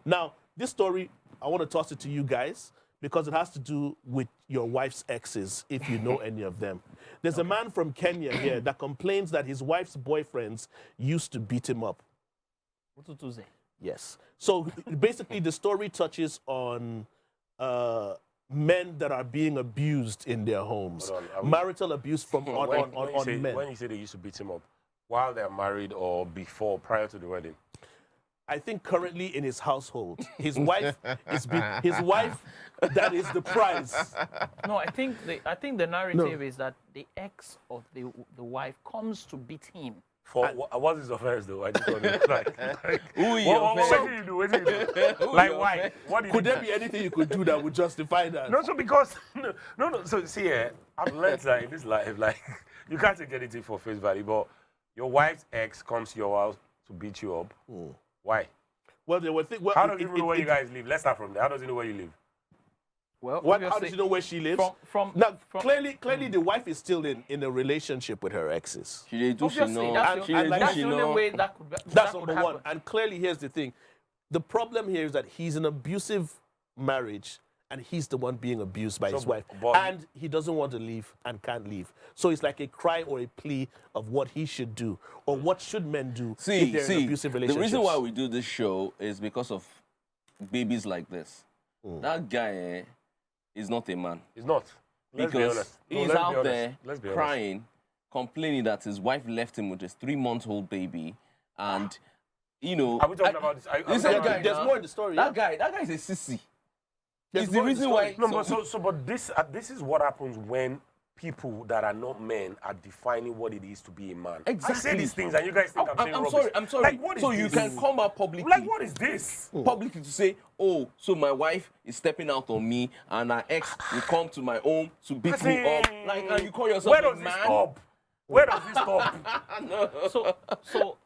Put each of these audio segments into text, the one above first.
Now, this story, I want to toss it to you guys because it has to do with your wife's exes, if you know any of them. There's a man from Kenya here that complains that his wife's boyfriends used to beat him up. Yes. So basically, the story touches on men that are being abused in their homes. Marital abuse from on men. When you say they used to beat him up, while they're married or before, prior to the wedding? I think currently in his household, his wife that is the prize. No, I think the narrative is that the ex of the wife comes to beat him. For what is offense though? I just want to like what did you do? What did you do? Like why? What could there be anything you could do that would justify that? No, so because no. So see, I've learned that in this life, like you can't take anything for face value. But your wife's ex comes to your house to beat you up. Why? Well, they were how does he know where you guys live? Let's start from there. How does he know where you live? Well, how does she know where she lives? Clearly, the wife is still in a relationship with her exes. Obviously, that's the only way that could That's number one. And clearly, here's the thing. The problem here is that he's in an abusive marriage, and he's the one being abused by his wife. And he doesn't want to leave and can't leave. So it's like a cry or a plea of what he should do, or what should men do if they're in abusive relationships. The reason why we do this show is because of babies like this. That guy is not a man. He's not. Because he's out there crying, complaining that his wife left him with his 3-month-old baby, and you know. Are we talking about this? There's more in the story. That guy is a sissy. It's the reason why. No, but this is what happens when people that are not men are defining what it is to be a man. Exactly. I say these things and you guys think I'm saying rubbish. I'm sorry. Like, what is so this? You can come out publicly. Like, what is this? Publicly to say, oh, so my wife is stepping out on me and her ex will come to my home to beat me up. Like, and you call yourself a man? Where does this stop? So,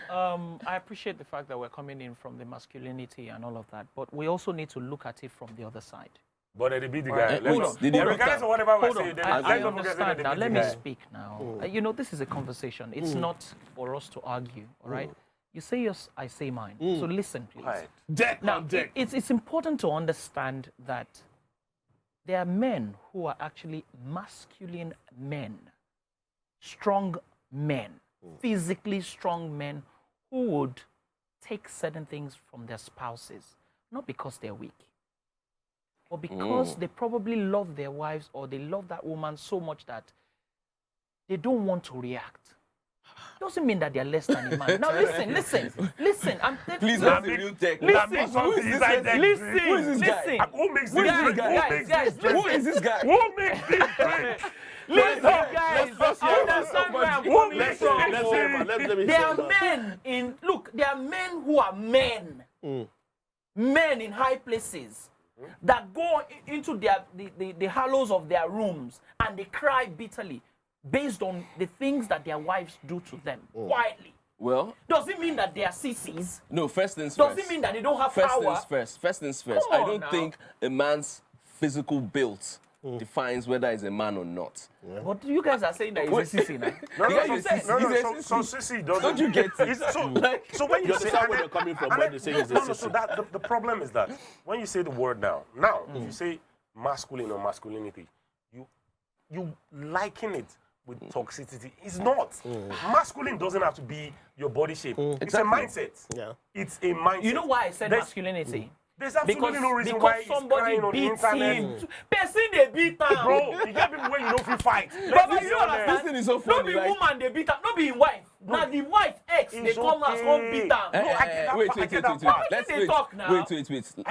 I appreciate the fact that we're coming in from the masculinity and all of that, but we also need to look at it from the other side. But they beat the guy. Regardless of whatever hold we're on. saying, I understand. Now, let me speak now. You know, this is a conversation. It's not for us to argue, all right? You say yours, I say mine. So listen, please. Right. It's important to understand that there are men who are actually masculine men, strong men, physically strong men who would take certain things from their spouses, not because they're weak, or because they probably love their wives or they love that woman so much that they don't want to react. Doesn't mean that they're less than a man. Now listen. Please, that's the real tech. Listen. Who makes this drink? Guys, who is this guy? Who makes this drink? Listen, guys. Understand where I'm coming from. There are men who are men. Men in high places that go into the hollows of their rooms and they cry bitterly based on the things that their wives do to them quietly. Well, does it mean that they are sissies? No, first things first. Does it mean that they don't have power? First things first. I don't think a man's physical build defines whether he's a man or not. But you guys are saying that he's a sissy now. So sissy doesn't. Don't you get it? So when you say where you're coming from when you say he's a sissy. So that the problem is that when you say the word now, if you say masculine or masculinity, you liken it with toxicity. It's not. Masculine doesn't have to be your body shape. It's a mindset. Yeah. It's a mindset. You know why I said masculinity? There's absolutely no reason why somebody he's beats on the him. internet. Person they beat him. Bro, you get people when you don't feel fight. But you understand? This thing is so funny. No be woman they beat him. No be him wife. Now the wife ex they come as come beat him. No, I get that. Wait. Let's talk now. Wait.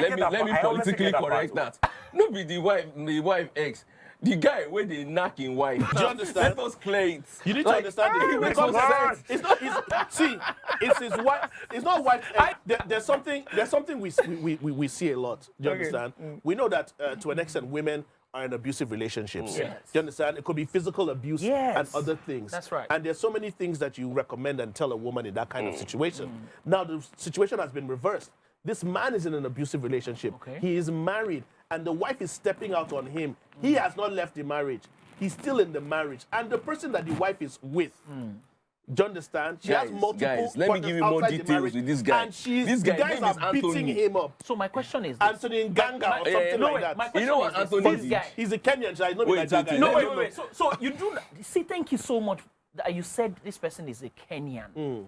Let me politically correct that. No be the wife ex. The guy where they knock in wife. Do you understand? Let us clear it. You need to understand it. It makes no sense. It's not his. See, it's his wife. It's not wife. There's something we see a lot. Do you understand? We know that to an extent, women are in abusive relationships. Yes. Do you understand? It could be physical abuse and other things. That's right. And there's so many things that you recommend and tell a woman in that kind of situation. Now the situation has been reversed. This man is in an abusive relationship. Okay. He is married, and the wife is stepping out on him. He has not left the marriage. he's still in the marriage. And the person that the wife is with, do you understand? She has multiple guys, let me give you more details with this guy. And This the guy guys name is are beating Anthony. him up. So my question is this. Antony Ng'ang'a or something like that. My question You know what is this. Anthony This did? guy. He's a Kenyan, so I know Wait, that guy. wait, No, wait, wait. So you do not, see, thank you so much that you said this person is a Kenyan.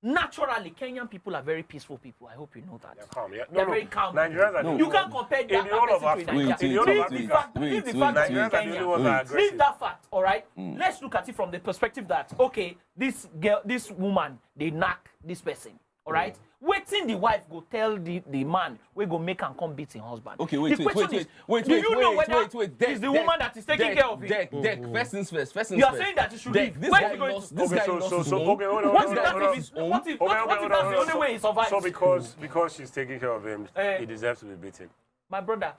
Naturally, Kenyan people are very peaceful people. I hope you know that. They're calm, yeah. They're very calm. Nigerians are You the can't compare in that the whole of person to a Africa. Nigerian. In the whole of Leave the Africa. fact- leave the wait, fact that he's Nigerians are the only Kenyan. ones that are aggressive. Leave that fact, all right? Let's look at it from the perspective that, okay, this girl, this woman, they knack this person, all right? Waiting the wife go tell the man, we go make and come beat his husband. Okay, wait, The question is, do you know whether it's the woman that is taking care of him? Deck, first things first. You are saying that he should leave. This Where guy is he going lost, to? this Okay, guy so- lost so- his so- home. okay, hold on, What hold if on, that hold on. is what if hold that's on, the hold only on. way he survives? So because she's taking care of him, he deserves to be beaten. My brother.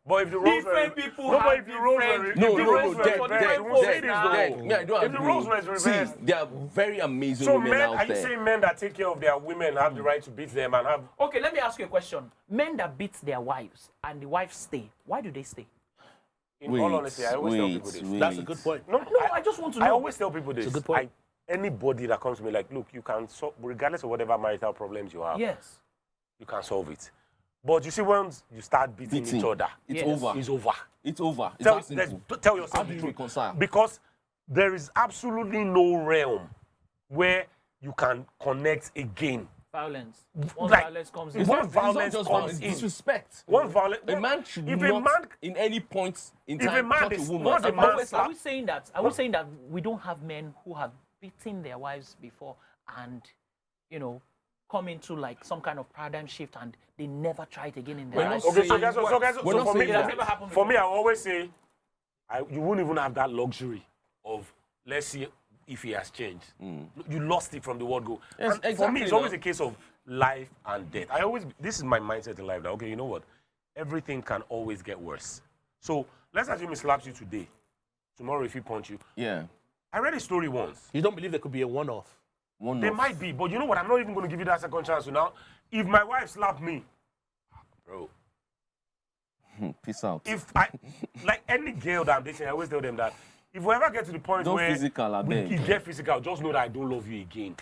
But if the roles Different were, people no, but have if the roles were, different- if the No, roles were Deck, reversed, we won't say this Deck, though. yeah, I don't If the agree. roles were reversed, See, there are very amazing so women men, out are you there. saying men that take care of their women have the right to beat them and have? Okay, let me ask you a question. Men that beat their wives and the wives stay, why do they stay? In all honesty, I always tell people this. That's a good point. No, I just want to know. I always tell people this. It's a good point. Anybody that comes to me like, look, you can solve, regardless of whatever marital problems you have, Yes. you can solve it. But you see, once you start beating each other, It's Yes. over. it's over. It's over. It's Tell, that simple. tell yourself How the do you truth. reconcile? Because there is absolutely no realm where you can connect again. Violence. Once Like, violence comes it's in. not It's not violence just comes violence, in. it's disrespect. One violence. A man should if not, a man, in any point in if a time, man touch a is- woman. once a man Are we saying that? Are we saying that we don't have men who have beaten their wives before and, come into like some kind of paradigm shift and they never try it again in their We're lives? not okay, so saying- guys, we're so not for me, saying It has never happened for before. me, I always say, you won't even have that luxury of, let's see if he has changed. You lost it from the word go. Yes, And for me, exactly, it's always no. a case of life and death. This is my mindset in life, that, okay, you know what? Everything can always get worse. So let's assume he slaps you today. Tomorrow, if he punch you. Yeah. I read a story once. You don't believe there could be a one-off? There might be, but you know what? I'm not even going to give you that second chance. So now, if my wife slapped me, bro, Peace out. if I, like any girl that I'm dating, I always tell them that if we ever get to the point Don't where physical, I beg. we get physical, just know that I don't love you again.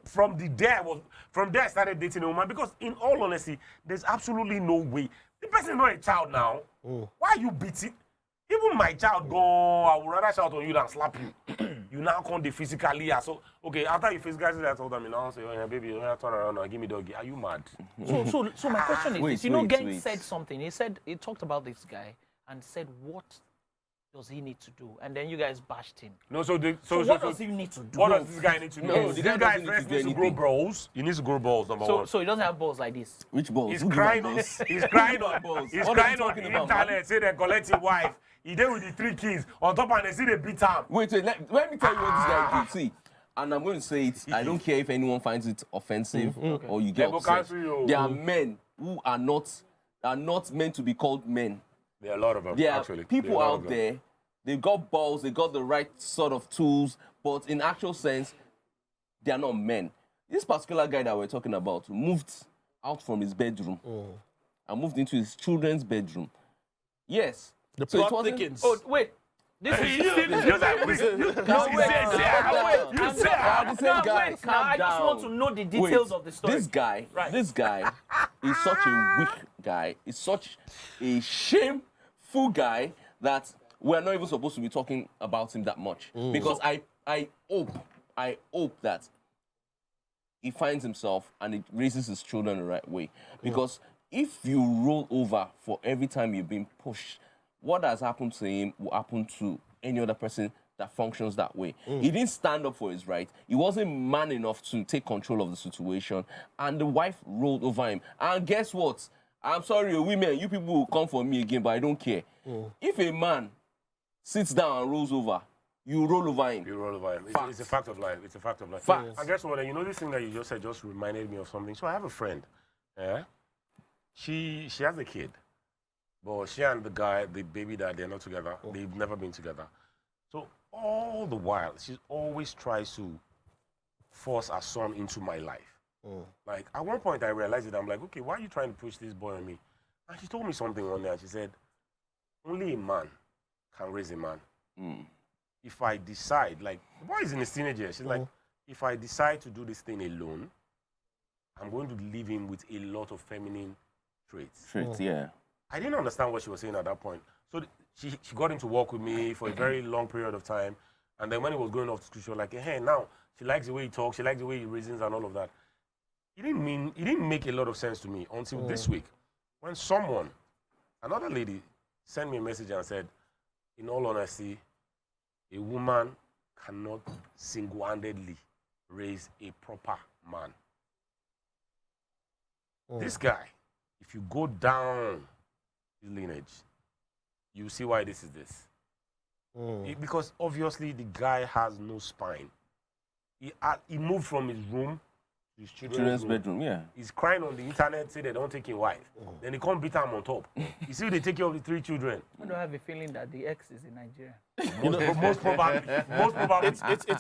From there I started dating a woman, because in all honesty, there's absolutely no way. The person is not a child now. Why are you beating? Even my child go, I would rather shout on you than slap you. You now come the physically. So, okay, after you physically, I told them, you now say, oh, yeah, baby, turn around now, give me doggy. Are you mad? So my question is Wait, this. Gent said something. He talked about this guy and said, what does he need to do? And then you guys bashed him. No, so What does he need to do? What does this guy need to do? No, the This guy guy doesn't need first to do needs to grow anything. balls. He needs to grow balls, number one. So he doesn't have balls like this. Which balls? He's Who give crying her on, balls? he's crying on, Balls. he's What are crying you on talking the about, man? internet, say they collect his wife. He there with the 3 kids on top, and they see they beat him. Wait, let me tell you what this guy did. See, and I'm going to say it. I don't care if anyone finds it offensive or you get They go upset. cancel you. There are men who are not meant to be called men. There are a lot of them, There are actually. people There are a lot out of them. there. They've got balls. They got the right sort of tools, but in actual sense, they are not men. This particular guy that we're talking about moved out from his bedroom and moved into his children's bedroom. Yes. The So it plot wasn't- thickens. Oh, wait. This is You like, No, you wait. say, Calm wait. down. I'm say, not- the same guy, wait, calm now I just down. want to know the details Wait, of the story. This guy Right. is such a weak guy. Is such a shameful guy that we're not even supposed to be talking about him that much. Because I hope that he finds himself and he raises his children the right way. Because if you roll over for every time you've been pushed, what has happened to him will happen to any other person that functions that way. He didn't stand up for his right. He wasn't man enough to take control of the situation. And the wife rolled over him. And guess what? I'm sorry, women, you people will come for me again, but I don't care. If a man sits down and rolls over, you roll over him. You roll over him. Fact. It's a fact of life. It's a fact of life. Fact. And guess what? You know, this thing that you just said just reminded me of something. So I have a friend. Yeah. She has a kid. But she and the guy, the baby dad, they're not together. They've never been together. So all the while, she always tries to force her son into my life. Like, at one point I realized it. I'm like, okay, why are you trying to push this boy on me? And she told me something one day, and she said, only a man can raise a man. If I decide, like, the boy is in his teenage years, she's like, if I decide to do this thing alone, I'm going to leave him with a lot of feminine traits. Yeah. I didn't understand what she was saying at that point. So she got him to work with me for a very long period of time. And then when he was going off to school, she was like, hey, now she likes the way he talks, she likes the way he reasons and all of that. It didn't make a lot of sense to me until this week, when another lady, sent me a message and said, in all honesty, a woman cannot single-handedly raise a proper man. This guy, if you go down his lineage, you see why this is this. Because obviously the guy has no spine. He moved from his room to his children's bedroom, yeah. He's crying on the internet, say they don't take his wife. Then they can't beat him on top. You see, they take care of the 3 children. I don't have a feeling that the ex is in Nigeria. Most probably.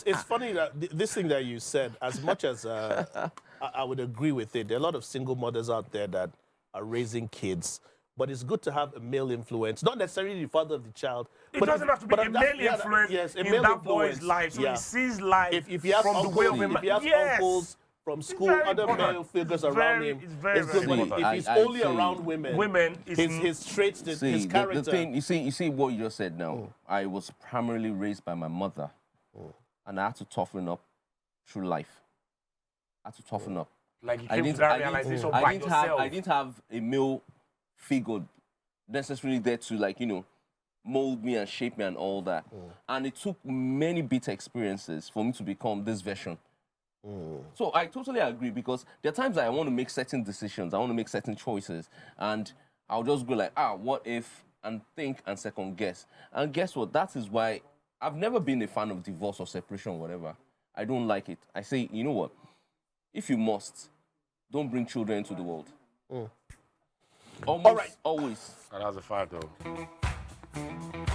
It's funny that this thing that you said, as much as I would agree with it, there are a lot of single mothers out there that are raising kids. But it's good to have a male influence, not necessarily the father of the child. It doesn't have to be a male influence in that boy's life. So he sees life if you have from uncles, the way of a man. if you have uncles from school, other male figures around him, it's good. But if he's only around women, his traits, his character. The thing, you see what you just said now. I was primarily raised by my mother, and I had to toughen up through life. I had to toughen up. Like you came to that realization by yourself. I didn't have a male figure necessarily there to, like, mold me and shape me and all that. And it took many bitter experiences for me to become this version. So I totally agree, because there are times that I want to make certain decisions, I want to make certain choices, and I'll just go like, what if, and think and second guess. And guess what? That is why I've never been a fan of divorce or separation or whatever. I don't like it. I say, you know what? If you must, don't bring children into the world. Almost, All right. Always. And that's a fact, though.